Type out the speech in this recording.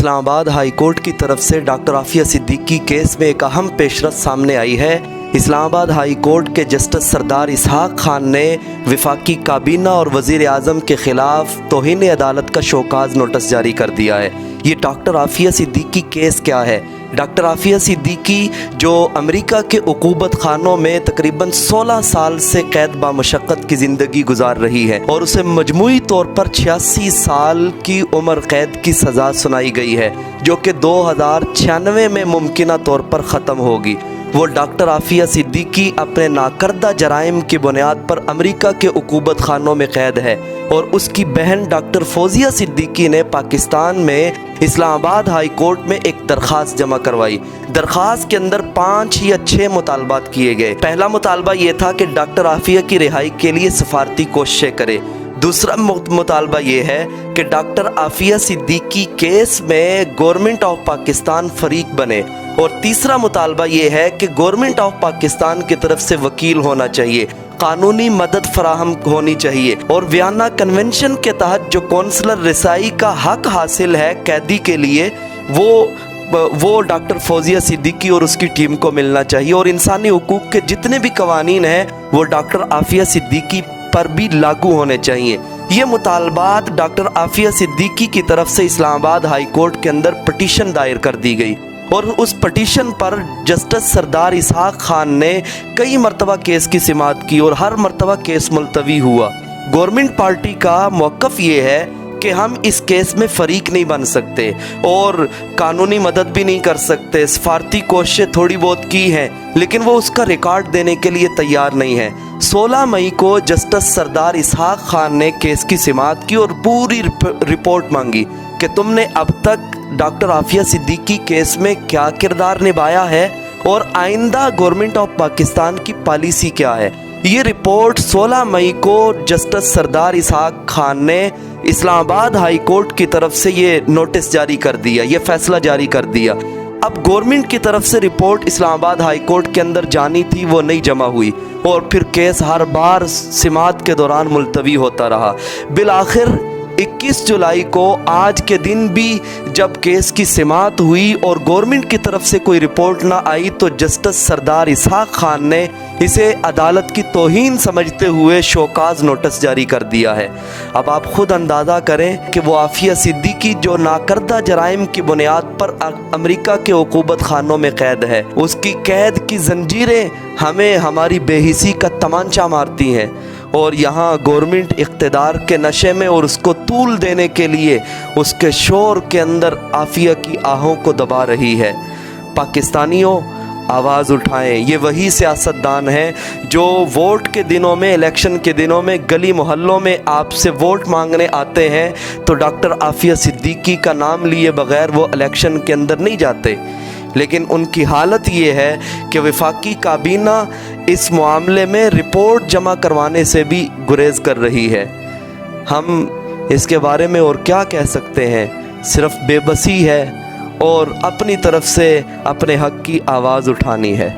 اسلام آباد high court کی طرف سے ڈاکٹر عافیہ صدیقی کیس میں ایک اہم پیشرفت سامنے آئی ہے۔ اسلام آباد ہائی کورٹ کے جسٹس سردار اسحاق خان نے وفاقی کابینہ اور وزیر اعظم کے خلاف توہین عدالت کا شوکاز نوٹس جاری کر دیا ہے۔ یہ ڈاکٹر عافیہ صدیقی کیس کیا ہے؟ ڈاکٹر عافیہ صدیقی جو امریکہ کے عقوبت خانوں میں تقریباً 16 سال سے قید بامشقت کی زندگی گزار رہی ہے اور اسے مجموعی طور پر 86 سال کی عمر قید کی سزا سنائی گئی ہے، جو کہ 2096 میں ممکنہ طور پر ختم ہوگی۔ وہ ڈاکٹر عافیہ صدیقی اپنے ناکردہ جرائم کی بنیاد پر امریکہ کے عقوبت خانوں میں قید ہے، اور اس کی بہن ڈاکٹر فوزیہ صدیقی نے پاکستان میں اسلام آباد ہائی کورٹ میں ایک درخواست جمع کروائی۔ درخواست کے اندر 5 یا 6 مطالبات کیے گئے۔ پہلا مطالبہ یہ تھا کہ ڈاکٹر عافیہ کی رہائی کے لیے سفارتی کوششیں کرے۔ دوسرا مطالبہ یہ ہے کہ ڈاکٹر عافیہ صدیقی کیس میں گورنمنٹ آف پاکستان فریق بنے، اور تیسرا مطالبہ یہ ہے کہ گورنمنٹ آف پاکستان کی طرف سے وکیل ہونا چاہیے، قانونی مدد فراہم ہونی چاہیے، اور ویانا کنونشن کے تحت جو کونسلر رسائی کا حق حاصل ہے قیدی کے لیے وہ ڈاکٹر فوزیہ صدیقی اور اس کی ٹیم کو ملنا چاہیے، اور انسانی حقوق کے جتنے بھی قوانین ہیں وہ ڈاکٹر عافیہ صدیقی پر بھی لاگو ہونے چاہیے۔ یہ مطالبات ڈاکٹر عافیہ صدیقی کی طرف سے اسلام آباد ہائی کورٹ کے اندر پٹیشن دائر کر دی گئی، اور اس پٹیشن پر جسٹس سردار اسحاق خان نے کئی مرتبہ کیس کی سماعت کی، اور ہر مرتبہ کیس ملتوی ہوا۔ گورنمنٹ پارٹی کا موقف یہ ہے کہ ہم اس کیس میں فریق نہیں بن سکتے اور قانونی مدد بھی نہیں کر سکتے، سفارتی کوششیں تھوڑی بہت کی ہیں، لیکن وہ اس کا ریکارڈ دینے کے لیے تیار نہیں ہے۔ 16 مئی کو جسٹس سردار اسحاق خان نے کیس کی سماعت کی اور پوری رپورٹ مانگی کہ تم نے اب تک ڈاکٹر عافیہ صدیقی کیس میں کیا کردار نبھایا ہے، اور آئندہ گورنمنٹ آف پاکستان کی پالیسی کیا ہے۔ یہ رپورٹ 16 مئی کو جسٹس سردار اسحاق خان نے اسلام آباد ہائی کورٹ کی طرف سے یہ نوٹس جاری کر دیا، یہ فیصلہ جاری کر دیا۔ اب گورنمنٹ کی طرف سے رپورٹ اسلام آباد ہائی کورٹ کے اندر جانی تھی، وہ نہیں جمع ہوئی، اور پھر کیس ہر بار سماعت کے دوران ملتوی ہوتا رہا۔ بالآخر 21 جولائی کو آج کے دن بھی جب کیس کی سماعت ہوئی اور گورنمنٹ کی طرف سے کوئی رپورٹ نہ آئی، تو جسٹس سردار اسحاق خان نے اسے عدالت کی توہین سمجھتے ہوئے شوکاز نوٹس جاری کر دیا ہے۔ اب آپ خود اندازہ کریں کہ وہ عافیہ صدیقی جو ناکردہ جرائم کی بنیاد پر امریکہ کے عقوبت خانوں میں قید ہے، اس کی قید کی زنجیریں ہمیں ہماری بے حسی کا تمانچہ مارتی ہیں، اور یہاں گورنمنٹ اقتدار کے نشے میں اور اس کو طول دینے کے لیے اس کے شور کے اندر عافیہ کی آہوں کو دبا رہی ہے۔ پاکستانیوں، آواز اٹھائیں۔ یہ وہی سیاستدان ہیں جو ووٹ کے دنوں میں، الیکشن کے دنوں میں گلی محلوں میں آپ سے ووٹ مانگنے آتے ہیں، تو ڈاکٹر عافیہ صدیقی کا نام لیے بغیر وہ الیکشن کے اندر نہیں جاتے، لیکن ان کی حالت یہ ہے کہ وفاقی کابینہ اس معاملے میں رپورٹ جمع کروانے سے بھی گریز کر رہی ہے۔ ہم اس کے بارے میں اور کیا کہہ سکتے ہیں؟ صرف بے بسی ہے اور اپنی طرف سے اپنے حق کی آواز اٹھانی ہے۔